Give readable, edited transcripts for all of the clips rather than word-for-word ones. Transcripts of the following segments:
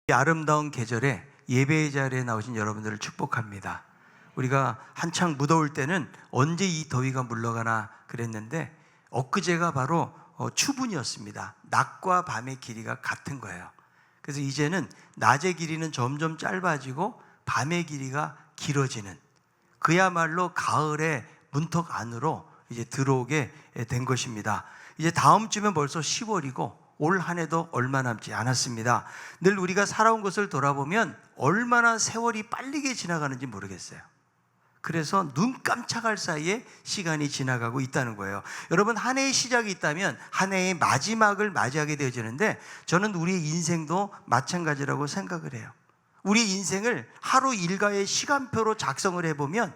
이 아름다운 계절에 예배의 자리에 나오신 여러분들을 축복합니다. 우리가 한창 무더울 때는 언제 이 더위가 물러가나 그랬는데 엊그제가 바로 추분이었습니다. 낮과 밤의 길이가 같은 거예요. 그래서 이제는 낮의 길이는 점점 짧아지고 밤의 길이가 길어지는, 그야말로 가을의 문턱 안으로 이제 들어오게 된 것입니다. 이제 다음 주면 벌써 10월이고 올 한 해도 얼마 남지 않았습니다. 늘 우리가 살아온 것을 돌아보면 얼마나 세월이 빠르게 지나가는지 모르겠어요. 그래서 눈 깜짝할 사이에 시간이 지나가고 있다는 거예요. 여러분, 한 해의 시작이 있다면 한 해의 마지막을 맞이하게 되어지는데, 저는 우리의 인생도 마찬가지라고 생각을 해요. 우리 인생을 하루 일과의 시간표로 작성을 해보면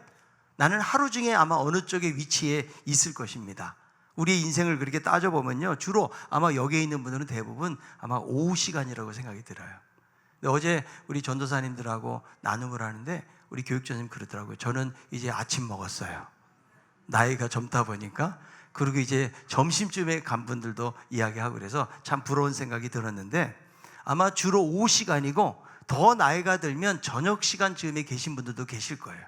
나는 하루 중에 아마 어느 쪽에 위치해 있을 것입니다. 우리의 인생을 그렇게 따져보면요, 주로 아마 여기에 있는 분들은 대부분 아마 오후 시간이라고 생각이 들어요. 근데 어제 우리 전도사님들하고 나눔을 하는데 우리 교육자님 그러더라고요. 저는 이제 아침 먹었어요. 나이가 젊다 보니까. 그리고 이제 점심쯤에 간 분들도 이야기하고 그래서 참 부러운 생각이 들었는데, 아마 주로 오후 시간이고 더 나이가 들면 저녁 시간쯤에 계신 분들도 계실 거예요.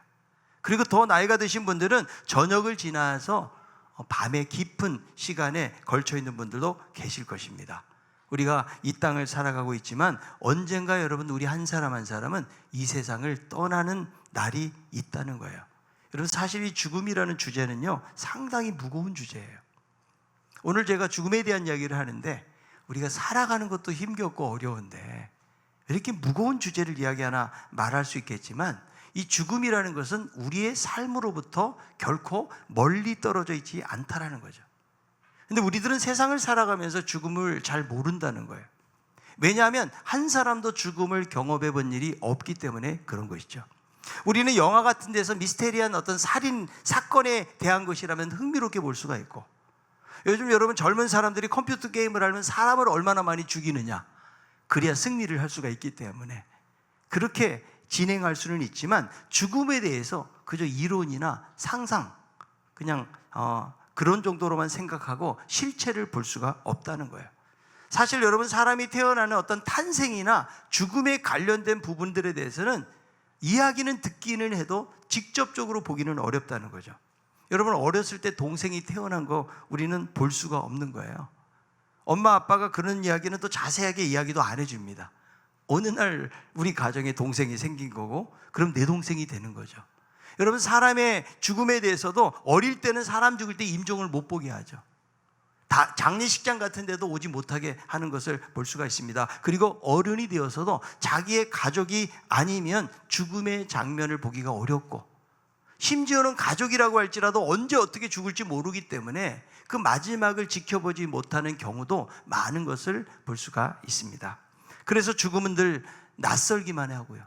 그리고 더 나이가 드신 분들은 저녁을 지나서 밤의 깊은 시간에 걸쳐 있는 분들도 계실 것입니다. 우리가 이 땅을 살아가고 있지만 언젠가 여러분, 우리 한 사람 한 사람은 이 세상을 떠나는 날이 있다는 거예요. 여러분, 사실 이 죽음이라는 주제는요, 상당히 무거운 주제예요. 오늘 제가 죽음에 대한 이야기를 하는데, 우리가 살아가는 것도 힘겹고 어려운데 이렇게 무거운 주제를 이야기하나 말할 수 있겠지만, 이 죽음이라는 것은 우리의 삶으로부터 결코 멀리 떨어져 있지 않다라는 거죠. 근데 우리들은 세상을 살아가면서 죽음을 잘 모른다는 거예요. 왜냐하면 한 사람도 죽음을 경험해 본 일이 없기 때문에 그런 것이죠. 우리는 영화 같은 데서 미스테리한 어떤 살인 사건에 대한 것이라면 흥미롭게 볼 수가 있고, 요즘 여러분 젊은 사람들이 컴퓨터 게임을 하면 사람을 얼마나 많이 죽이느냐, 그래야 승리를 할 수가 있기 때문에 그렇게 진행할 수는 있지만, 죽음에 대해서 그저 이론이나 상상, 그냥 그런 정도로만 생각하고 실체를 볼 수가 없다는 거예요. 사실 여러분, 사람이 태어나는 어떤 탄생이나 죽음에 관련된 부분들에 대해서는 이야기는 듣기는 해도 직접적으로 보기는 어렵다는 거죠. 여러분, 어렸을 때 동생이 태어난 거 우리는 볼 수가 없는 거예요. 엄마 아빠가 그런 이야기는 또 자세하게 이야기도 안 해줍니다. 어느 날 우리 가정에 동생이 생긴 거고, 그럼 내 동생이 되는 거죠. 여러분, 사람의 죽음에 대해서도 어릴 때는 사람 죽을 때 임종을 못 보게 하죠. 다 장례식장 같은 데도 오지 못하게 하는 것을 볼 수가 있습니다. 그리고 어른이 되어서도 자기의 가족이 아니면 죽음의 장면을 보기가 어렵고, 심지어는 가족이라고 할지라도 언제 어떻게 죽을지 모르기 때문에 그 마지막을 지켜보지 못하는 경우도 많은 것을 볼 수가 있습니다. 그래서 죽음은 늘 낯설기만 하고요,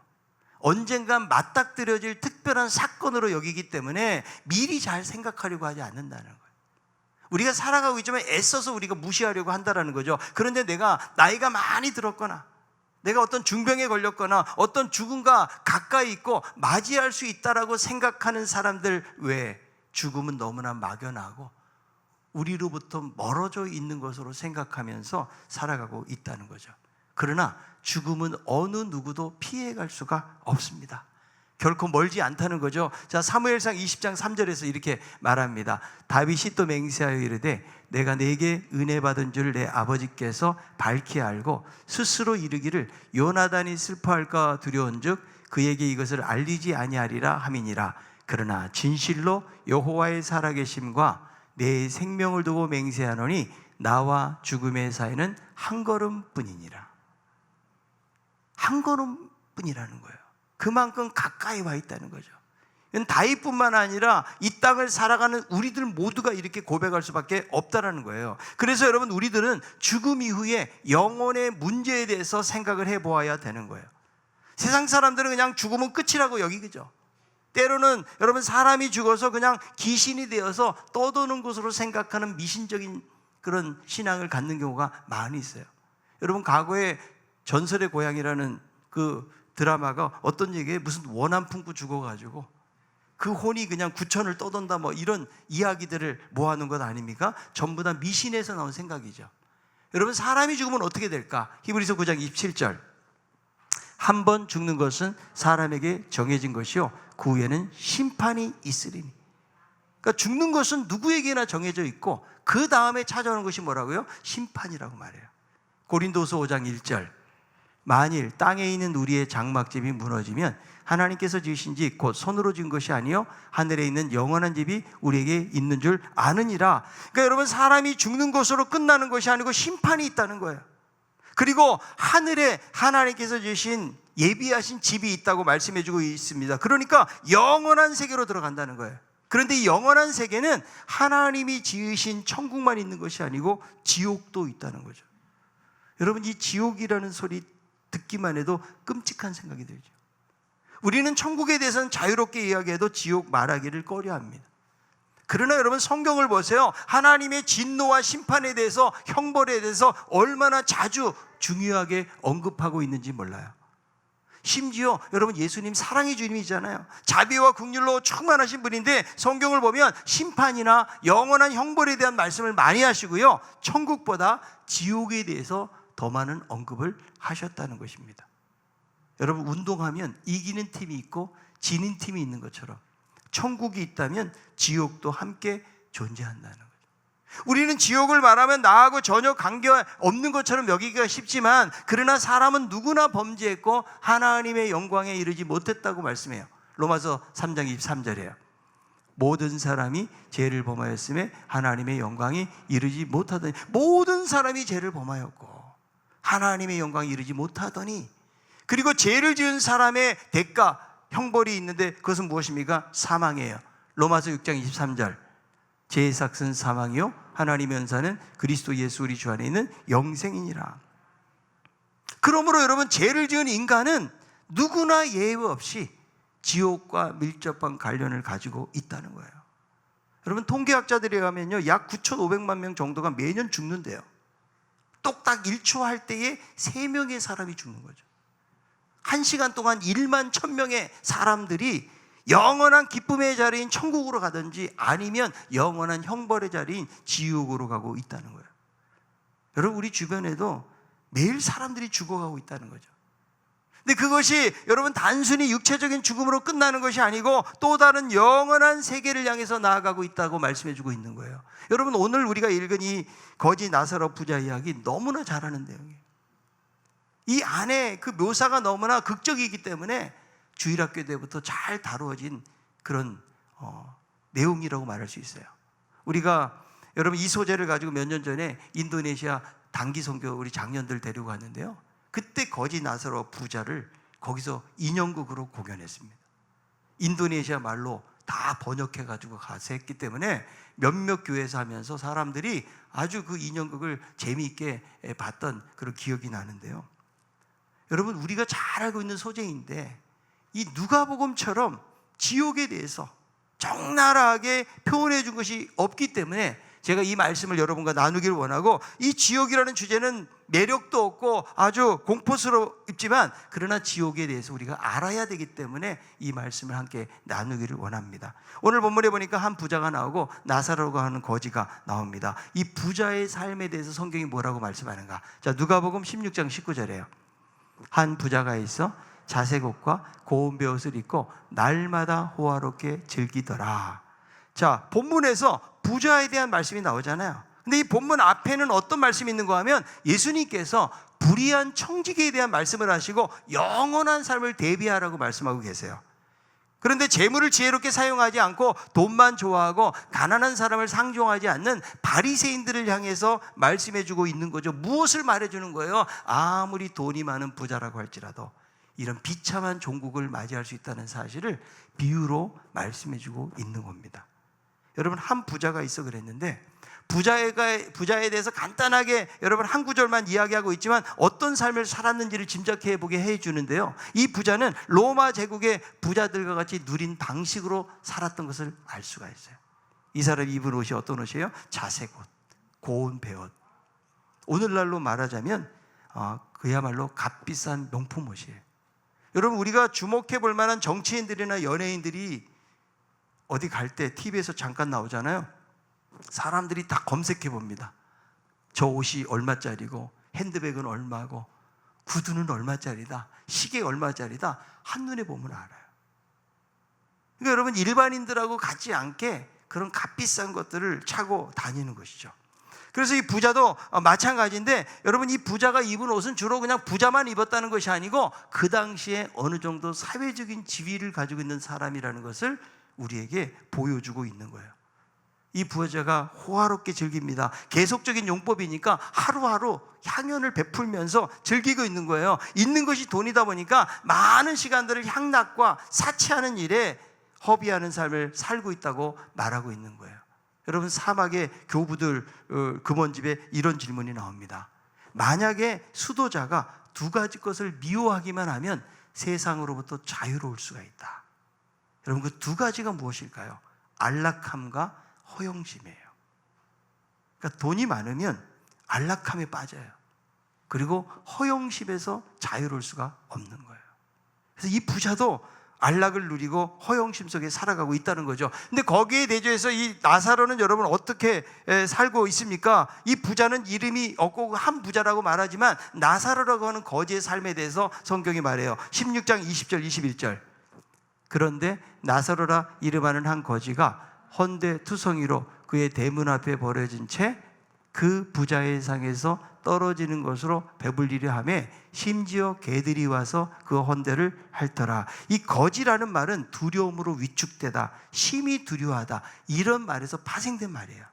언젠간 맞닥뜨려질 특별한 사건으로 여기기 때문에 미리 잘 생각하려고 하지 않는다는 거예요. 우리가 살아가고 있지만 애써서 우리가 무시하려고 한다는 거죠. 그런데 내가 나이가 많이 들었거나, 내가 어떤 중병에 걸렸거나 어떤 죽음과 가까이 있고 맞이할 수 있다라고 생각하는 사람들 외에 죽음은 너무나 막연하고 우리로부터 멀어져 있는 것으로 생각하면서 살아가고 있다는 거죠. 그러나 죽음은 어느 누구도 피해갈 수가 없습니다. 결코 멀지 않다는 거죠. 자, 사무엘상 20장 3절에서 이렇게 말합니다. 다윗이 또 맹세하여 이르되 내가 네게 은혜 받은 줄 내 아버지께서 밝히 알고 스스로 이르기를 요나단이 슬퍼할까 두려운즉 그에게 이것을 알리지 아니하리라 함이니라. 그러나 진실로 여호와의 살아계심과 내 생명을 두고 맹세하노니 나와 죽음의 사이는 한 걸음뿐이니라. 한 걸음뿐이라는 거예요. 그만큼 가까이 와 있다는 거죠. 이건 다윗뿐만 아니라 이 땅을 살아가는 우리들 모두가 이렇게 고백할 수밖에 없다는 거예요. 그래서 여러분, 우리들은 죽음 이후에 영혼의 문제에 대해서 생각을 해보아야 되는 거예요. 세상 사람들은 그냥 죽음은 끝이라고 여기죠. 때로는 여러분, 사람이 죽어서 그냥 귀신이 되어서 떠도는 것으로 생각하는 미신적인 그런 신앙을 갖는 경우가 많이 있어요. 여러분, 과거에 전설의 고향이라는 그 드라마가 어떤 얘기에 무슨 원한 품고 죽어가지고 그 혼이 그냥 구천을 떠돈다 뭐 이런 이야기들을 모아놓은 것 아닙니까? 전부 다 미신에서 나온 생각이죠. 여러분, 사람이 죽으면 어떻게 될까? 히브리서 9장 27절 한 번 죽는 것은 사람에게 정해진 것이요 그 후에는 심판이 있으리니. 그러니까 죽는 것은 누구에게나 정해져 있고 그 다음에 찾아오는 것이 뭐라고요? 심판이라고 말해요. 고린도서 5장 1절, 만일 땅에 있는 우리의 장막집이 무너지면 하나님께서 지으신 집 곧 손으로 지은 것이 아니요 하늘에 있는 영원한 집이 우리에게 있는 줄 아느니라. 그러니까 여러분, 사람이 죽는 것으로 끝나는 것이 아니고 심판이 있다는 거예요. 그리고 하늘에 하나님께서 주신 예비하신 집이 있다고 말씀해 주고 있습니다. 그러니까 영원한 세계로 들어간다는 거예요. 그런데 이 영원한 세계는 하나님이 지으신 천국만 있는 것이 아니고 지옥도 있다는 거죠. 여러분, 이 지옥이라는 소리 듣기만 해도 끔찍한 생각이 들죠. 우리는 천국에 대해서는 자유롭게 이야기해도 지옥 말하기를 꺼려합니다. 그러나 여러분, 성경을 보세요. 하나님의 진노와 심판에 대해서, 형벌에 대해서 얼마나 자주 중요하게 언급하고 있는지 몰라요. 심지어 여러분, 예수님 사랑의 주님이잖아요. 자비와 긍휼로 충만하신 분인데 성경을 보면 심판이나 영원한 형벌에 대한 말씀을 많이 하시고요, 천국보다 지옥에 대해서 더 많은 언급을 하셨다는 것입니다. 여러분, 운동하면 이기는 팀이 있고 지는 팀이 있는 것처럼 천국이 있다면 지옥도 함께 존재한다는 거죠. 우리는 지옥을 말하면 나하고 전혀 관계없는 것처럼 여기기가 쉽지만, 그러나 사람은 누구나 범죄했고 하나님의 영광에 이르지 못했다고 말씀해요. 로마서 3장 23절이에요. 모든 사람이 죄를 범하였음에 하나님의 영광이 이르지 못하더니, 모든 사람이 죄를 범하였고 하나님의 영광이 이르지 못하더니, 그리고 죄를 지은 사람의 대가, 형벌이 있는데 그것은 무엇입니까? 사망이에요. 로마서 6장 23절, 죄의 삭은 사망이요 하나님의 은사는 그리스도 예수 우리 주 안에 있는 영생이니라. 그러므로 여러분, 죄를 지은 인간은 누구나 예외 없이 지옥과 밀접한 관련을 가지고 있다는 거예요. 여러분, 통계학자들에 의하면요, 약 9,500만 명 정도가 매년 죽는데요. 똑딱 1초 할 때에 3명의 사람이 죽는 거죠. 1시간 동안 1만 1,000명의 사람들이 영원한 기쁨의 자리인 천국으로 가든지 아니면 영원한 형벌의 자리인 지옥으로 가고 있다는 거예요. 여러분, 우리 주변에도 매일 사람들이 죽어가고 있다는 거죠. 근데 그것이 여러분 단순히 육체적인 죽음으로 끝나는 것이 아니고 또 다른 영원한 세계를 향해서 나아가고 있다고 말씀해 주고 있는 거예요. 여러분, 오늘 우리가 읽은 이 거지 나사로 부자 이야기 너무나 잘하는 내용이에요. 이 안에 그 묘사가 너무나 극적이기 때문에 주일학교 때부터 잘 다루어진 그런 내용이라고 말할 수 있어요. 우리가 여러분, 이 소재를 가지고 몇 년 전에 인도네시아 단기 선교 우리 장년들 데리고 갔는데요, 그때 거지 나사로 부자를 거기서 인형극으로 공연했습니다. 인도네시아 말로 다 번역해 가지고 가서 했기 때문에 몇몇 교회에서 하면서 사람들이 아주 그 인형극을 재미있게 봤던 그런 기억이 나는데요, 여러분, 우리가 잘 알고 있는 소재인데 이 누가복음처럼 지옥에 대해서 적나라하게 표현해 준 것이 없기 때문에 제가 이 말씀을 여러분과 나누기를 원하고, 이 지옥이라는 주제는 매력도 없고 아주 공포스럽지만 그러나 지옥에 대해서 우리가 알아야 되기 때문에 이 말씀을 함께 나누기를 원합니다. 오늘 본문에 보니까 한 부자가 나오고 나사로가 하는 거지가 나옵니다. 이 부자의 삶에 대해서 성경이 뭐라고 말씀하는가? 자, 누가복음 16장 19절이에요. 한 부자가 있어 자색 옷과 고운 베옷을 입고 날마다 호화롭게 즐기더라. 자, 본문에서 부자에 대한 말씀이 나오잖아요. 근데 이 본문 앞에는 어떤 말씀이 있는가 하면 예수님께서 불의한 청지기에 대한 말씀을 하시고 영원한 삶을 대비하라고 말씀하고 계세요. 그런데 재물을 지혜롭게 사용하지 않고 돈만 좋아하고 가난한 사람을 상종하지 않는 바리새인들을 향해서 말씀해주고 있는 거죠. 무엇을 말해주는 거예요? 아무리 돈이 많은 부자라고 할지라도 이런 비참한 종국을 맞이할 수 있다는 사실을 비유로 말씀해주고 있는 겁니다. 여러분, 한 부자가 있어 그랬는데 부자에 대해서 간단하게 여러분 한 구절만 이야기하고 있지만 어떤 삶을 살았는지를 짐작해 보게 해주는데요, 이 부자는 로마 제국의 부자들과 같이 누린 방식으로 살았던 것을 알 수가 있어요. 이 사람이 입은 옷이 어떤 옷이에요? 자색 옷, 고운 베옷. 오늘날로 말하자면 그야말로 값비싼 명품 옷이에요. 여러분, 우리가 주목해 볼 만한 정치인들이나 연예인들이 어디 갈 때 TV에서 잠깐 나오잖아요. 사람들이 다 검색해 봅니다. 저 옷이 얼마짜리고 핸드백은 얼마고 구두는 얼마짜리다, 시계 얼마짜리다, 한눈에 보면 알아요. 그러니까 여러분, 일반인들하고 같지 않게 그런 값비싼 것들을 차고 다니는 것이죠. 그래서 이 부자도 마찬가지인데, 여러분, 이 부자가 입은 옷은 주로 그냥 부자만 입었다는 것이 아니고 그 당시에 어느 정도 사회적인 지위를 가지고 있는 사람이라는 것을 우리에게 보여주고 있는 거예요. 이 부자가 호화롭게 즐깁니다. 계속적인 용법이니까 하루하루 향연을 베풀면서 즐기고 있는 거예요. 있는 것이 돈이다 보니까 많은 시간들을 향락과 사치하는 일에 허비하는 삶을 살고 있다고 말하고 있는 거예요. 여러분, 사막의 교부들 금원집에 이런 질문이 나옵니다. 만약에 수도자가 두 가지 것을 미워하기만 하면 세상으로부터 자유로울 수가 있다. 여러분, 그 두 가지가 무엇일까요? 안락함과 허영심이에요. 그러니까 돈이 많으면 안락함에 빠져요. 그리고 허영심에서 자유로울 수가 없는 거예요. 그래서 이 부자도 안락을 누리고 허영심 속에 살아가고 있다는 거죠. 근데 거기에 대조해서 이 나사로는 여러분 어떻게 살고 있습니까? 이 부자는 이름이 없고 한 부자라고 말하지만 나사로라고 하는 거지의 삶에 대해서 성경이 말해요. 16장 20절 21절. 그런데 나사로라 이름하는 한 거지가 헌데투성이로 그의 대문 앞에 버려진 채 그 부자의 상에서 떨어지는 것으로 배불리려 하며 심지어 개들이 와서 그 헌데를 핥더라. 이 거지라는 말은 두려움으로 위축되다, 심히 두려워하다, 이런 말에서 파생된 말이에요.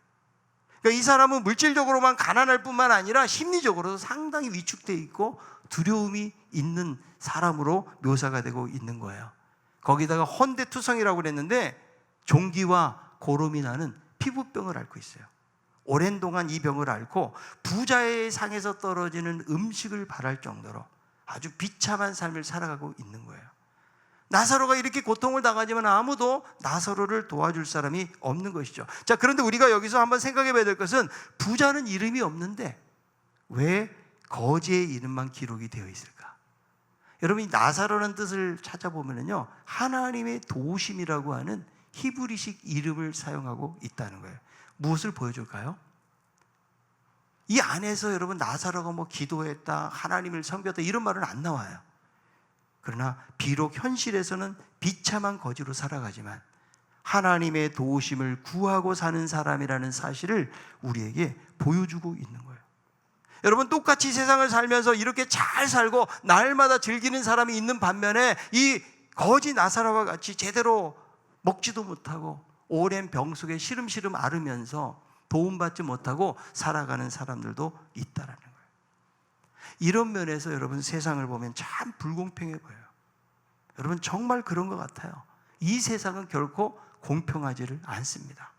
그러니까 이 사람은 물질적으로만 가난할 뿐만 아니라 심리적으로도 상당히 위축되어 있고 두려움이 있는 사람으로 묘사가 되고 있는 거예요. 거기다가 헌데투성이라고 그랬는데 종기와 고름이 나는 피부병을 앓고 있어요. 오랜 동안 이 병을 앓고 부자의 상에서 떨어지는 음식을 바랄 정도로 아주 비참한 삶을 살아가고 있는 거예요. 나사로가 이렇게 고통을 당하지만 아무도 나사로를 도와줄 사람이 없는 것이죠. 자, 그런데 우리가 여기서 한번 생각해 봐야 될 것은, 부자는 이름이 없는데 왜 거지의 이름만 기록이 되어 있을까? 여러분, 이 나사로라는 뜻을 찾아보면요, 하나님의 도우심이라고 하는 히브리식 이름을 사용하고 있다는 거예요. 무엇을 보여줄까요? 이 안에서 여러분, 나사로가 뭐 기도했다, 하나님을 섬겼다, 이런 말은 안 나와요. 그러나 비록 현실에서는 비참한 거지로 살아가지만 하나님의 도우심을 구하고 사는 사람이라는 사실을 우리에게 보여주고 있는 거예요. 여러분, 똑같이 세상을 살면서 이렇게 잘 살고 날마다 즐기는 사람이 있는 반면에 이 거지 나사로와 같이 제대로 먹지도 못하고 오랜 병 속에 시름시름 앓으면서 도움받지 못하고 살아가는 사람들도 있다라는 거예요. 이런 면에서 여러분, 세상을 보면 참 불공평해 보여요. 여러분, 정말 그런 것 같아요. 이 세상은 결코 공평하지를 않습니다.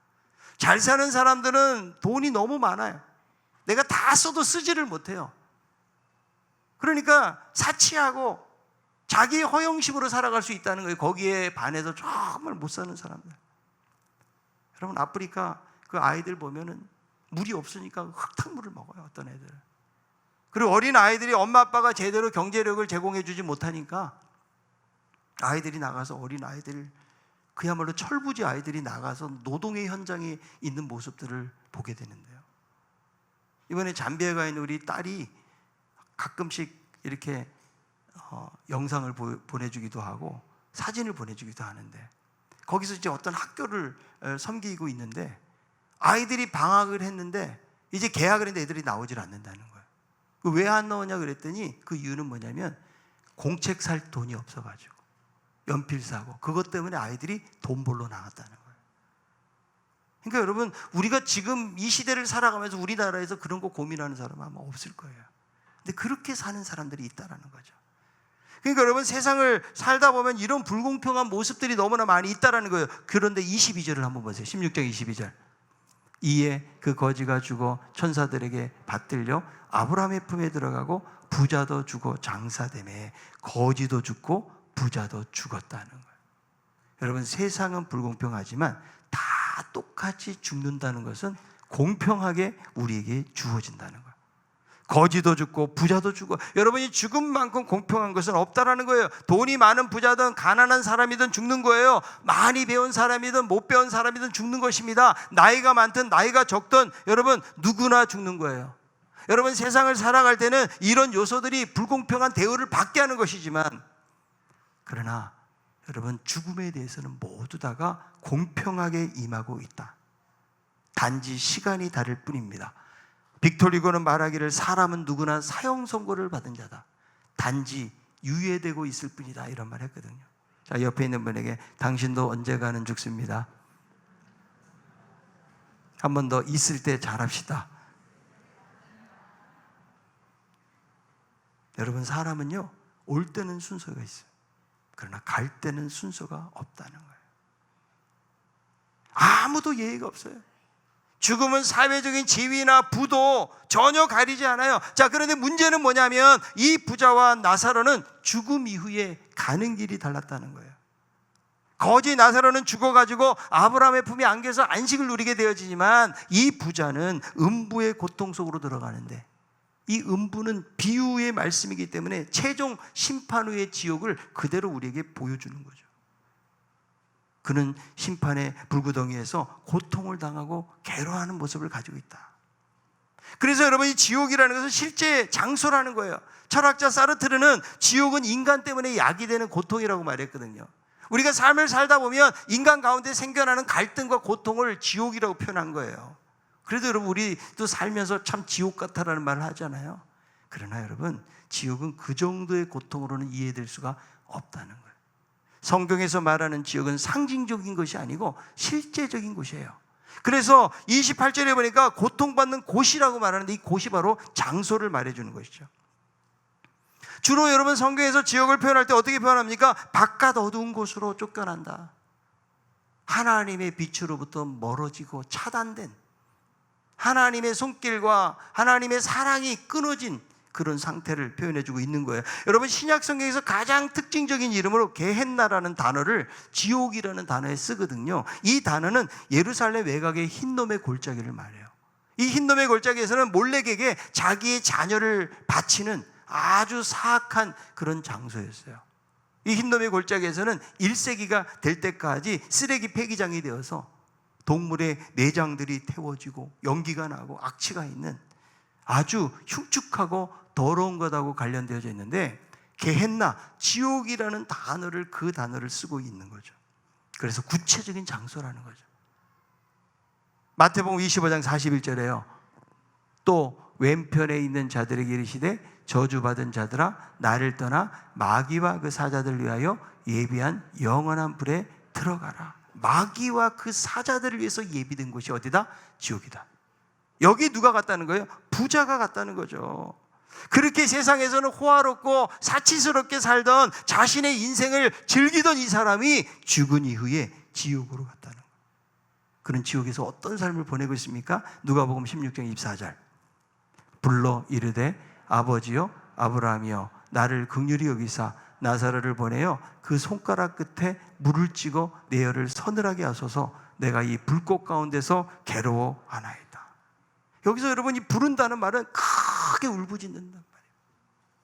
잘 사는 사람들은 돈이 너무 많아요. 내가 다 써도 쓰지를 못해요. 그러니까 사치하고 자기의 허영심으로 살아갈 수 있다는 거예요. 거기에 반해서 정말 못 사는 사람들. 여러분, 아프리카 그 아이들 보면은 물이 없으니까 흙탕물을 먹어요, 어떤 애들. 그리고 어린 아이들이 엄마 아빠가 제대로 경제력을 제공해 주지 못하니까 아이들이 나가서, 어린 아이들, 그야말로 철부지 아이들이 나가서 노동의 현장에 있는 모습들을 보게 되는데요. 이번에 잠비아에 가 있는 우리 딸이 가끔씩 이렇게 영상을 보내주기도 하고 사진을 보내주기도 하는데, 거기서 이제 어떤 학교를 섬기고 있는데 아이들이 방학을 했는데 이제 개학을 했는데 애들이 나오질 않는다는 거예요. 왜 안 나오냐 그랬더니 그 이유는 뭐냐면 공책 살 돈이 없어가지고 연필 사고, 그것 때문에 아이들이 돈 벌러 나갔다는 거예요. 그러니까 여러분, 우리가 지금 이 시대를 살아가면서 우리나라에서 그런 거 고민하는 사람은 아마 없을 거예요. 근데 그렇게 사는 사람들이 있다라는 거죠. 그러니까 여러분, 세상을 살다 보면 이런 불공평한 모습들이 너무나 많이 있다라는 거예요. 그런데 22절을 한번 보세요. 16장 22절. 이에 그 거지가 죽어 천사들에게 받들려 아브라함의 품에 들어가고 부자도 죽어 장사되매 거지도 죽고 부자도 죽었다는 거예요. 여러분, 세상은 불공평하지만 다 똑같이 죽는다는 것은 공평하게 우리에게 주어진다는 거예요. 거지도 죽고 부자도 죽고, 여러분이 죽음만큼 공평한 것은 없다라는 거예요. 돈이 많은 부자든 가난한 사람이든 죽는 거예요. 많이 배운 사람이든 못 배운 사람이든 죽는 것입니다. 나이가 많든 나이가 적든 여러분, 누구나 죽는 거예요. 여러분 세상을 살아갈 때는 이런 요소들이 불공평한 대우를 받게 하는 것이지만, 그러나 여러분 죽음에 대해서는 모두 다가 공평하게 임하고 있다. 단지 시간이 다를 뿐입니다. 빅토르 휴고는 말하기를 사람은 누구나 사형 선고를 받은 자다. 단지 유예되고 있을 뿐이다. 이런 말 했거든요. 자, 옆에 있는 분에게 당신도 언젠가는 죽습니다. 한 번 더 있을 때 잘합시다. 여러분 사람은요 올 때는 순서가 있어요. 그러나 갈 때는 순서가 없다는 거예요. 아무도 예의가 없어요. 죽음은 사회적인 지위나 부도 전혀 가리지 않아요. 자, 그런데 문제는 뭐냐면 이 부자와 나사로는 죽음 이후에 가는 길이 달랐다는 거예요. 거지 나사로는 죽어가지고 아브라함의 품에 안겨서 안식을 누리게 되어지지만 이 부자는 음부의 고통 속으로 들어가는데, 이 음부는 비유의 말씀이기 때문에 최종 심판 후의 지옥을 그대로 우리에게 보여주는 거죠. 그는 심판의 불구덩이에서 고통을 당하고 괴로워하는 모습을 가지고 있다. 그래서 여러분 이 지옥이라는 것은 실제 장소라는 거예요. 철학자 사르트르는 지옥은 인간 때문에 야기되는 고통이라고 말했거든요. 우리가 삶을 살다 보면 인간 가운데 생겨나는 갈등과 고통을 지옥이라고 표현한 거예요. 그래도 여러분 우리도 살면서 참 지옥 같다라는 말을 하잖아요. 그러나 여러분 지옥은 그 정도의 고통으로는 이해될 수가 없다는 거예요. 성경에서 말하는 지옥은 상징적인 것이 아니고 실제적인 곳이에요. 그래서 28절에 보니까 고통받는 곳이라고 말하는데, 이 곳이 바로 장소를 말해주는 것이죠. 주로 여러분 성경에서 지옥을 표현할 때 어떻게 표현합니까? 바깥 어두운 곳으로 쫓겨난다. 하나님의 빛으로부터 멀어지고 차단된, 하나님의 손길과 하나님의 사랑이 끊어진 그런 상태를 표현해주고 있는 거예요. 여러분 신약 성경에서 가장 특징적인 이름으로 게헨나라는 단어를 지옥이라는 단어에 쓰거든요. 이 단어는 예루살렘 외곽의 흰놈의 골짜기를 말해요. 이 흰놈의 골짜기에서는 몰렉에게 자기의 자녀를 바치는 아주 사악한 그런 장소였어요. 이 흰놈의 골짜기에서는 1세기가 될 때까지 쓰레기 폐기장이 되어서 동물의 내장들이 태워지고 연기가 나고 악취가 있는 아주 흉측하고 더러운 것하고 관련되어져 있는데, 게헨나, 지옥이라는 단어를, 그 단어를 쓰고 있는 거죠. 그래서 구체적인 장소라는 거죠. 마태복음 25장 41절에요. 또 왼편에 있는 자들에게 이르시되 저주받은 자들아 나를 떠나 마귀와 그 사자들을 위하여 예비한 영원한 불에 들어가라. 마귀와 그 사자들을 위해서 예비된 곳이 어디다? 지옥이다. 여기 누가 갔다는 거예요? 부자가 갔다는 거죠. 그렇게 세상에서는 호화롭고 사치스럽게 살던 자신의 인생을 즐기던 이 사람이 죽은 이후에 지옥으로 갔다는 거예요. 그는 지옥에서 어떤 삶을 보내고 있습니까? 누가복음 16장 24절. 불러 이르되 아버지여 아브라함이여 나를 긍휼히 여기사 나사로를 보내어 그 손가락 끝에 물을 찍어 내 혀를 서늘하게 하소서. 내가 이 불꽃 가운데서 괴로워하나이다. 여기서 여러분 이 부른다는 말은 크게 울부짖는단 말이에요.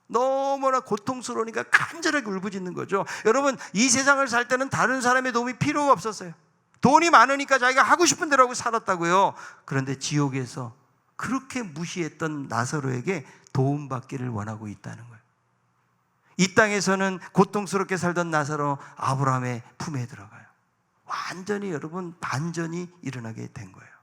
너무나 고통스러우니까 간절하게 울부짖는 거죠. 여러분 이 세상을 살 때는 다른 사람의 도움이 필요가 없었어요. 돈이 많으니까 자기가 하고 싶은 대로 하고 살았다고요. 그런데 지옥에서 그렇게 무시했던 나사로에게 도움받기를 원하고 있다는 거예요. 이 땅에서는 고통스럽게 살던 나사로 아브라함의 품에 들어가요. 완전히 여러분 반전이 일어나게 된 거예요.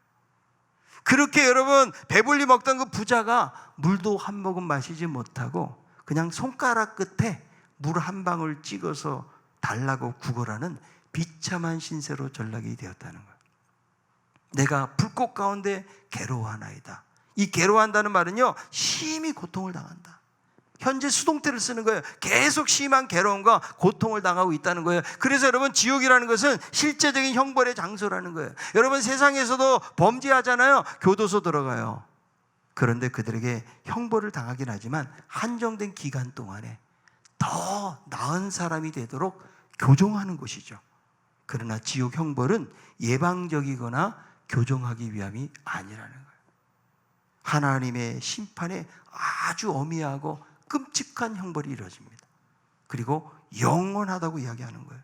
그렇게 여러분 배불리 먹던 그 부자가 물도 한 모금 마시지 못하고 그냥 손가락 끝에 물 한 방울 찍어서 달라고 구걸하는 비참한 신세로 전락이 되었다는 거예요. 내가 불꽃 가운데 괴로워하나이다. 이 괴로워한다는 말은요 심히 고통을 당한다. 현재 수동태를 쓰는 거예요. 계속 심한 괴로움과 고통을 당하고 있다는 거예요. 그래서 여러분 지옥이라는 것은 실제적인 형벌의 장소라는 거예요. 여러분 세상에서도 범죄하잖아요. 교도소 들어가요. 그런데 그들에게 형벌을 당하긴 하지만 한정된 기간 동안에 더 나은 사람이 되도록 교정하는 곳이죠. 그러나 지옥 형벌은 예방적이거나 교정하기 위함이 아니라는 거예요. 하나님의 심판에 아주 엄미하고 끔찍한 형벌이 이루어집니다. 그리고 영원하다고 이야기하는 거예요.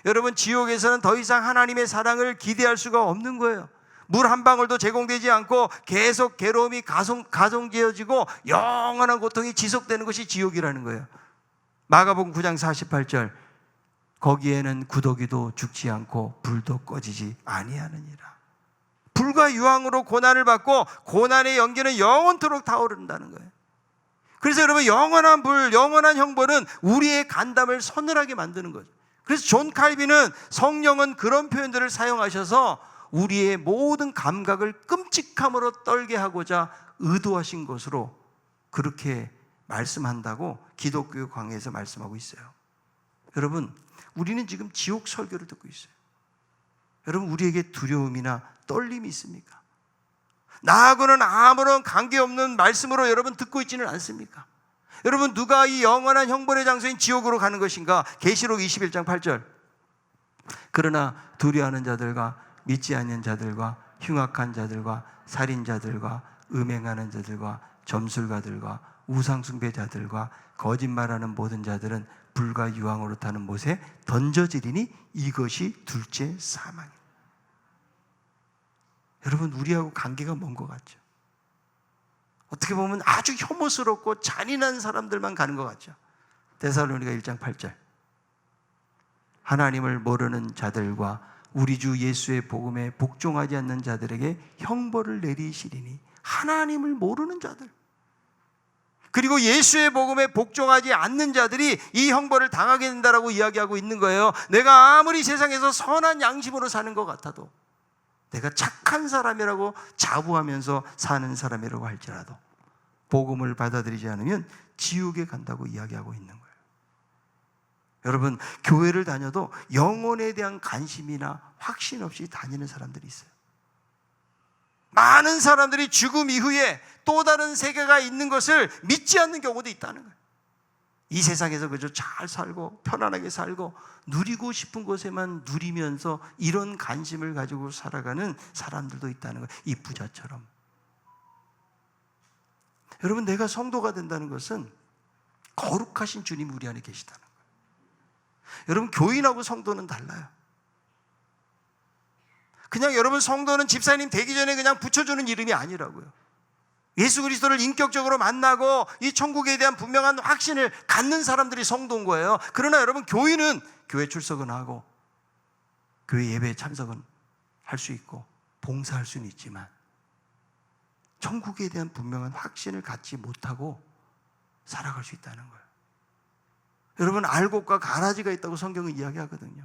여러분 지옥에서는 더 이상 하나님의 사랑을 기대할 수가 없는 거예요. 물 한 방울도 제공되지 않고 계속 괴로움이 가중되어지고 영원한 고통이 지속되는 것이 지옥이라는 거예요. 마가복음 9장 48절, 거기에는 구더기도 죽지 않고 불도 꺼지지 아니하느니라. 불과 유황으로 고난을 받고 고난의 연기는 영원토록 타오른다는 거예요. 그래서 여러분, 영원한 불, 영원한 형벌은 우리의 간담을 서늘하게 만드는 거죠. 그래서 존 칼빈은 성령은 그런 표현들을 사용하셔서 우리의 모든 감각을 끔찍함으로 떨게 하고자 의도하신 것으로 그렇게 말씀한다고 기독교 강해에서 말씀하고 있어요. 여러분, 우리는 지금 지옥 설교를 듣고 있어요. 여러분, 우리에게 두려움이나 떨림이 있습니까? 나하고는 아무런 관계없는 말씀으로 여러분 듣고 있지는 않습니까? 여러분, 누가 이 영원한 형벌의 장소인 지옥으로 가는 것인가? 계시록 21장 8절, 그러나 두려워하는 자들과 믿지 않는 자들과 흉악한 자들과 살인자들과 음행하는 자들과 점술가들과 우상숭배자들과 거짓말하는 모든 자들은 불과 유황으로 타는 못에 던져지리니 이것이 둘째 사망이다. 여러분, 우리하고 관계가 먼 것 같죠? 어떻게 보면 아주 혐오스럽고 잔인한 사람들만 가는 것 같죠? 데살로니가 1장 8절, 하나님을 모르는 자들과 우리 주 예수의 복음에 복종하지 않는 자들에게 형벌을 내리시리니. 하나님을 모르는 자들, 그리고 예수의 복음에 복종하지 않는 자들이 이 형벌을 당하게 된다라고 이야기하고 있는 거예요. 내가 아무리 세상에서 선한 양심으로 사는 것 같아도, 내가 착한 사람이라고 자부하면서 사는 사람이라고 할지라도 복음을 받아들이지 않으면 지옥에 간다고 이야기하고 있는 거예요. 여러분, 교회를 다녀도 영혼에 대한 관심이나 확신 없이 다니는 사람들이 있어요. 많은 사람들이 죽음 이후에 또 다른 세계가 있는 것을 믿지 않는 경우도 있다는 거예요. 이 세상에서 그저 잘 살고 편안하게 살고 누리고 싶은 것에만 누리면서 이런 관심을 가지고 살아가는 사람들도 있다는 거예요. 이 부자처럼. 여러분, 내가 성도가 된다는 것은 거룩하신 주님이 우리 안에 계시다는 거예요. 여러분, 교인하고 성도는 달라요. 그냥 여러분, 성도는 집사님 되기 전에 그냥 붙여주는 이름이 아니라고요. 예수 그리스도를 인격적으로 만나고 이 천국에 대한 분명한 확신을 갖는 사람들이 성도인 거예요. 그러나 여러분, 교인은 교회 출석은 하고 교회 예배에 참석은 할 수 있고 봉사할 수는 있지만 천국에 대한 분명한 확신을 갖지 못하고 살아갈 수 있다는 거예요. 여러분, 알곡과 가라지가 있다고 성경은 이야기하거든요.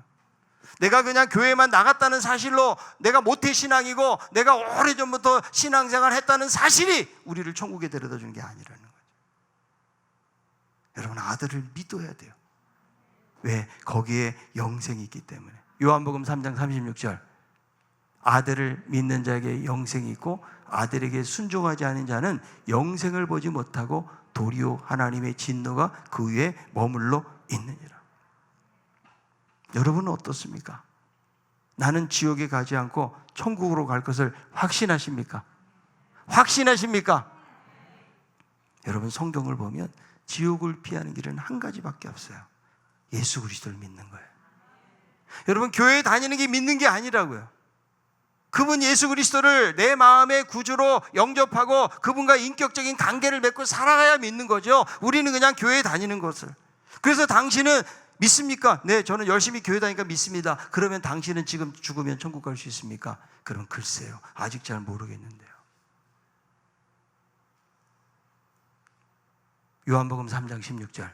내가 그냥 교회만 나갔다는 사실로 내가 모태신앙이고 내가 오래전부터 신앙생활을 했다는 사실이 우리를 천국에 데려다 주는 게 아니라는 거죠. 여러분, 아들을 믿어야 돼요. 왜? 거기에 영생이 있기 때문에. 요한복음 3장 36절, 아들을 믿는 자에게 영생이 있고 아들에게 순종하지 않은 자는 영생을 보지 못하고 도리어 하나님의 진노가 그 위에 머물러 있느니라. 여러분은 어떻습니까? 나는 지옥에 가지 않고 천국으로 갈 것을 확신하십니까? 확신하십니까? 여러분, 성경을 보면 지옥을 피하는 길은 한 가지밖에 없어요. 예수 그리스도를 믿는 거예요. 여러분, 교회에 다니는 게 믿는 게 아니라고요. 그분 예수 그리스도를 내 마음의 구주로 영접하고 그분과 인격적인 관계를 맺고 살아가야 믿는 거죠. 우리는 그냥 교회에 다니는 것을. 그래서 당신은 믿습니까? 네, 저는 열심히 교회 다니니까 믿습니다. 그러면 당신은 지금 죽으면 천국 갈 수 있습니까? 그럼 글쎄요, 아직 잘 모르겠는데요. 요한복음 3장 16절,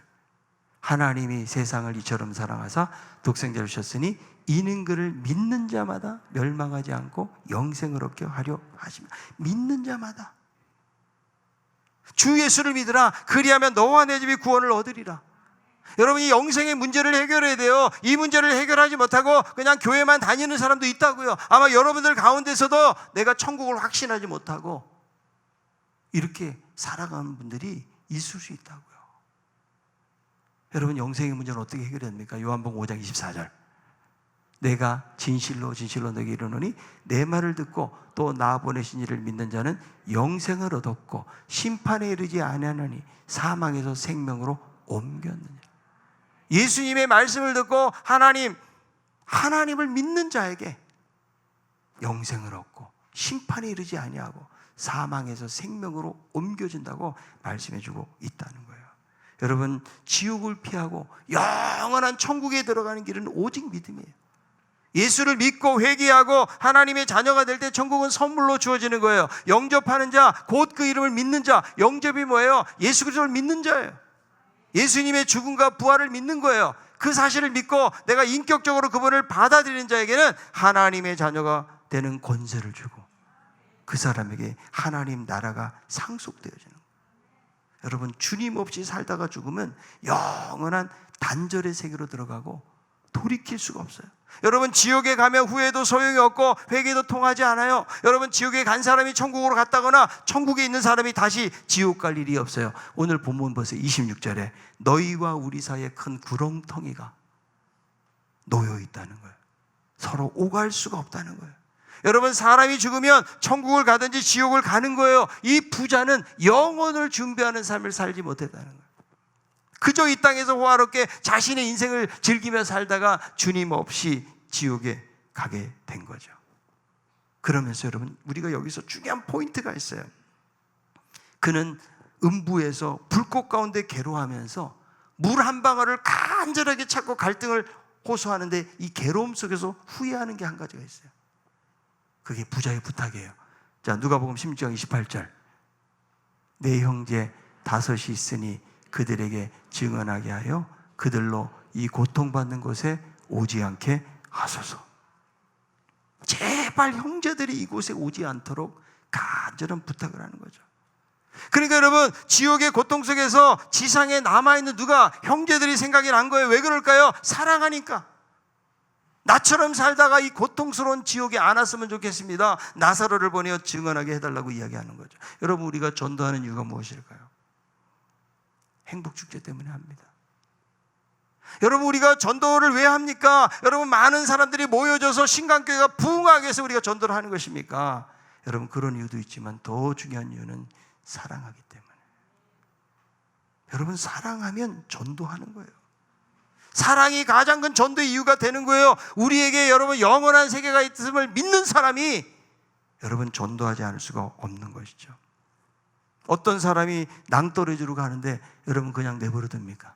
하나님이 세상을 이처럼 사랑하사 독생자를 주셨으니 이는 그를 믿는 자마다 멸망하지 않고 영생을 얻게 하려 하십니다. 믿는 자마다. 주 예수를 믿으라. 그리하면 너와 내 집이 구원을 얻으리라. 여러분이 영생의 문제를 해결해야 돼요. 이 문제를 해결하지 못하고 그냥 교회만 다니는 사람도 있다고요. 아마 여러분들 가운데서도 내가 천국을 확신하지 못하고 이렇게 살아가는 분들이 있을 수 있다고요. 여러분, 영생의 문제는 어떻게 해결됩니까? 요한복음 5장 24절, 내가 진실로 진실로 너에게 이르노니 내 말을 듣고 또 나 보내신 이를 믿는 자는 영생을 얻었고 심판에 이르지 아니하나니 사망에서 생명으로 옮겼느니라. 예수님의 말씀을 듣고 하나님을 믿는 자에게 영생을 얻고 심판에 이르지 아니하고 사망에서 생명으로 옮겨진다고 말씀해주고 있다는 거예요. 여러분, 지옥을 피하고 영원한 천국에 들어가는 길은 오직 믿음이에요. 예수를 믿고 회개하고 하나님의 자녀가 될 때 천국은 선물로 주어지는 거예요. 영접하는 자, 곧 그 이름을 믿는 자. 영접이 뭐예요? 예수 그리스도를 믿는 자예요. 예수님의 죽음과 부활을 믿는 거예요. 그 사실을 믿고 내가 인격적으로 그분을 받아들이는 자에게는 하나님의 자녀가 되는 권세를 주고 그 사람에게 하나님 나라가 상속되어지는 거예요. 여러분, 주님 없이 살다가 죽으면 영원한 단절의 세계로 들어가고 돌이킬 수가 없어요. 여러분, 지옥에 가면 후회도 소용이 없고 회개도 통하지 않아요. 여러분, 지옥에 간 사람이 천국으로 갔다거나 천국에 있는 사람이 다시 지옥 갈 일이 없어요. 오늘 본문 보세요. 26절에 너희와 우리 사이에 큰 구렁텅이가 놓여 있다는 거예요. 서로 오갈 수가 없다는 거예요. 여러분, 사람이 죽으면 천국을 가든지 지옥을 가는 거예요. 이 부자는 영혼을 준비하는 삶을 살지 못했다는 거예요. 그저 이 땅에서 호화롭게 자신의 인생을 즐기며 살다가 주님 없이 지옥에 가게 된 거죠. 그러면서 여러분, 우리가 여기서 중요한 포인트가 있어요. 그는 음부에서 불꽃 가운데 괴로워하면서 물 한 방울을 간절하게 찾고 갈등을 호소하는데 이 괴로움 속에서 후회하는 게 한 가지가 있어요. 그게 부자의 부탁이에요. 자, 누가복음 16장 28절. 내 형제 5이 있으니 그들에게 증언하게 하여 그들로 이 고통받는 곳에 오지 않게 하소서. 제발 형제들이 이곳에 오지 않도록 간절한 부탁을 하는 거죠. 그러니까 여러분, 지옥의 고통 속에서 지상에 남아있는 누가 형제들이 생각이 난 거예요. 왜 그럴까요? 사랑하니까. 나처럼 살다가 이 고통스러운 지옥에 안 왔으면 좋겠습니다. 나사로를 보내어 증언하게 해달라고 이야기하는 거죠. 여러분, 우리가 전도하는 이유가 무엇일까요? 행복축제 때문에 합니다. 여러분, 우리가 전도를 왜 합니까? 여러분, 많은 사람들이 모여져서 신강교회가 부흥하기 위해서 우리가 전도를 하는 것입니까? 여러분, 그런 이유도 있지만 더 중요한 이유는 사랑하기 때문에. 여러분, 사랑하면 전도하는 거예요. 사랑이 가장 큰 전도의 이유가 되는 거예요. 우리에게 여러분 영원한 세계가 있음을 믿는 사람이 여러분 전도하지 않을 수가 없는 것이죠. 어떤 사람이 낭떠러지로 가는데 여러분 그냥 내버려 둡니까?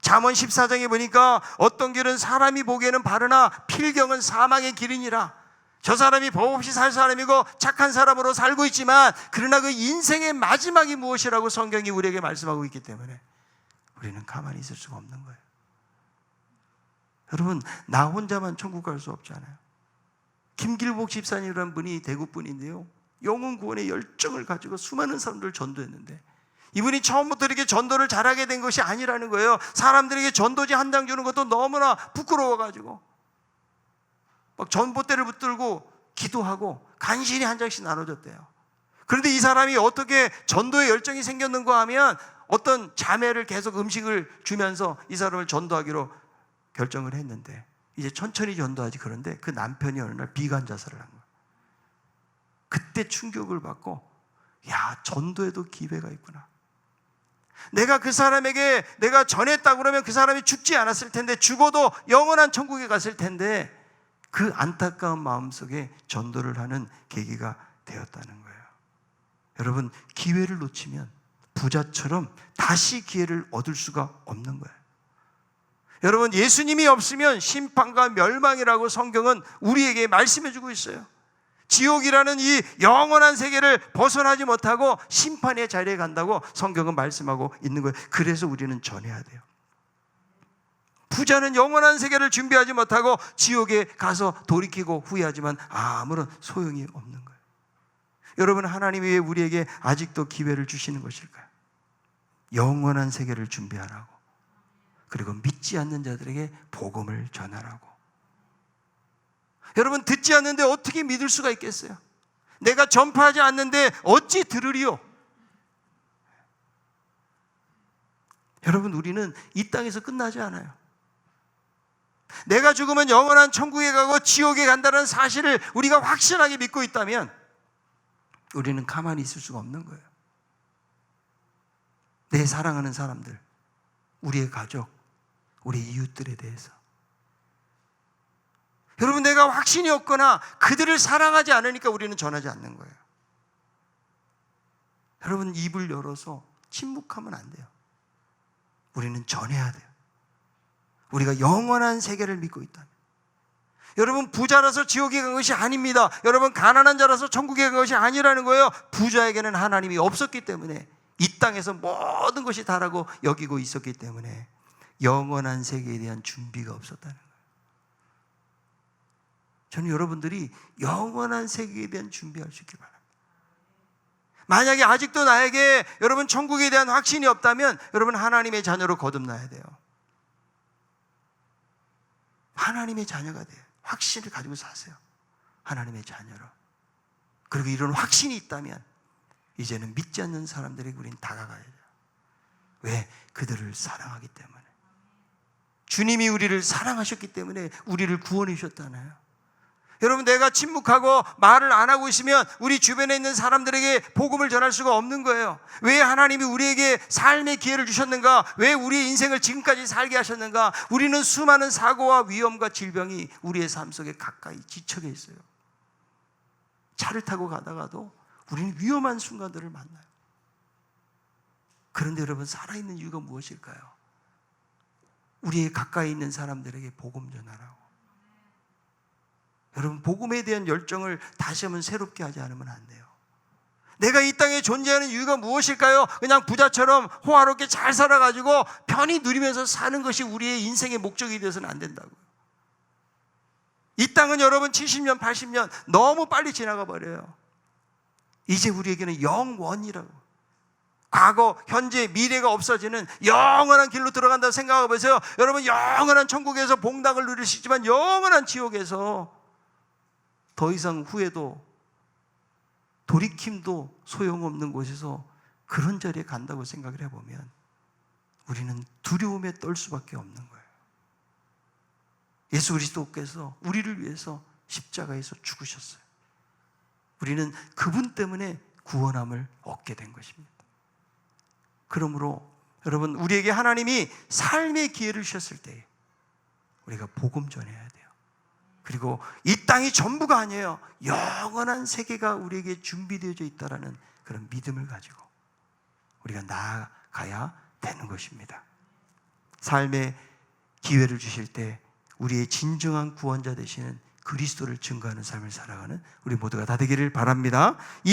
잠언 14장에 보니까 어떤 길은 사람이 보기에는 바르나 필경은 사망의 길이니라. 저 사람이 법 없이 살 사람이고 착한 사람으로 살고 있지만 그러나 그 인생의 마지막이 무엇이라고 성경이 우리에게 말씀하고 있기 때문에 우리는 가만히 있을 수가 없는 거예요. 여러분, 나 혼자만 천국 갈 수 없잖아요. 김길복 집사님이라는 분이 대구 분인데요, 영혼 구원의 열정을 가지고 수많은 사람들을 전도했는데 이분이 처음부터 이렇게 전도를 잘하게 된 것이 아니라는 거예요. 사람들에게 전도지 한 장 주는 것도 너무나 부끄러워가지고 막 전봇대를 붙들고 기도하고 간신히 한 장씩 나눠줬대요. 그런데 이 사람이 어떻게 전도의 열정이 생겼는가 하면 어떤 자매를 계속 음식을 주면서 이 사람을 전도하기로 결정을 했는데 이제 천천히 전도하지. 그런데 그 남편이 어느 날 비관 자살을 한 거예요. 그때 충격을 받고, 야, 전도에도 기회가 있구나. 내가 그 사람에게 내가 전했다 그러면 그 사람이 죽지 않았을 텐데, 죽어도 영원한 천국에 갔을 텐데, 그 안타까운 마음속에 전도를 하는 계기가 되었다는 거예요. 여러분, 기회를 놓치면 부자처럼 다시 기회를 얻을 수가 없는 거예요. 여러분, 예수님이 없으면 심판과 멸망이라고 성경은 우리에게 말씀해주고 있어요. 지옥이라는 이 영원한 세계를 벗어나지 못하고 심판의 자리에 간다고 성경은 말씀하고 있는 거예요. 그래서 우리는 전해야 돼요. 부자는 영원한 세계를 준비하지 못하고 지옥에 가서 돌이키고 후회하지만 아무런 소용이 없는 거예요. 여러분, 하나님이 왜 우리에게 아직도 기회를 주시는 것일까요? 영원한 세계를 준비하라고, 그리고 믿지 않는 자들에게 복음을 전하라고. 여러분, 듣지 않는데 어떻게 믿을 수가 있겠어요? 내가 전파하지 않는데 어찌 들으리요? 여러분, 우리는 이 땅에서 끝나지 않아요. 내가 죽으면 영원한 천국에 가고 지옥에 간다는 사실을 우리가 확신하게 믿고 있다면 우리는 가만히 있을 수가 없는 거예요. 내 사랑하는 사람들, 우리의 가족, 우리 이웃들에 대해서. 여러분, 내가 확신이 없거나 그들을 사랑하지 않으니까 우리는 전하지 않는 거예요. 여러분, 입을 열어서 침묵하면 안 돼요. 우리는 전해야 돼요. 우리가 영원한 세계를 믿고 있다면. 여러분, 부자라서 지옥에 간 것이 아닙니다. 여러분, 가난한 자라서 천국에 간 것이 아니라는 거예요. 부자에게는 하나님이 없었기 때문에, 이 땅에서 모든 것이 다라고 여기고 있었기 때문에 영원한 세계에 대한 준비가 없었다는 거예요. 저는 여러분들이 영원한 세계에 대한 준비할 수 있길 바랍니다. 만약에 아직도 나에게 여러분 천국에 대한 확신이 없다면 여러분 하나님의 자녀로 거듭나야 돼요. 하나님의 자녀가 돼요. 확신을 가지고 사세요. 하나님의 자녀로. 그리고 이런 확신이 있다면 이제는 믿지 않는 사람들에게 우리는 다가가야 돼요. 왜? 그들을 사랑하기 때문에. 주님이 우리를 사랑하셨기 때문에 우리를 구원해 주셨잖아요. 여러분, 내가 침묵하고 말을 안 하고 있으면 우리 주변에 있는 사람들에게 복음을 전할 수가 없는 거예요. 왜 하나님이 우리에게 삶의 기회를 주셨는가? 왜 우리의 인생을 지금까지 살게 하셨는가? 우리는 수많은 사고와 위험과 질병이 우리의 삶 속에 가까이 지척해 있어요. 차를 타고 가다가도 우리는 위험한 순간들을 만나요. 그런데 여러분, 살아있는 이유가 무엇일까요? 우리의 가까이 있는 사람들에게 복음 전하라고. 여러분, 복음에 대한 열정을 다시 한번 새롭게 하지 않으면 안 돼요. 내가 이 땅에 존재하는 이유가 무엇일까요? 그냥 부자처럼 호화롭게 잘 살아가지고 편히 누리면서 사는 것이 우리의 인생의 목적이 되어서는 안 된다고요. 이 땅은 여러분 70년, 80년 너무 빨리 지나가 버려요. 이제 우리에게는 영원이라고. 과거, 현재, 미래가 없어지는 영원한 길로 들어간다고 생각하고 보세요. 여러분, 영원한 천국에서 봉락을 누릴 수 있지만 영원한 지옥에서 더 이상 후회도 돌이킴도 소용없는 곳에서 그런 자리에 간다고 생각을 해보면 우리는 두려움에 떨 수밖에 없는 거예요. 예수 그리스도께서 우리를 위해서 십자가에서 죽으셨어요. 우리는 그분 때문에 구원함을 얻게 된 것입니다. 그러므로 여러분, 우리에게 하나님이 삶의 기회를 주셨을 때 우리가 복음 전해야 돼요. 그리고 이 땅이 전부가 아니에요. 영원한 세계가 우리에게 준비되어져 있다는 그런 믿음을 가지고 우리가 나아가야 되는 것입니다. 삶의 기회를 주실 때 우리의 진정한 구원자 되시는 그리스도를 증거하는 삶을 살아가는 우리 모두가 다 되기를 바랍니다.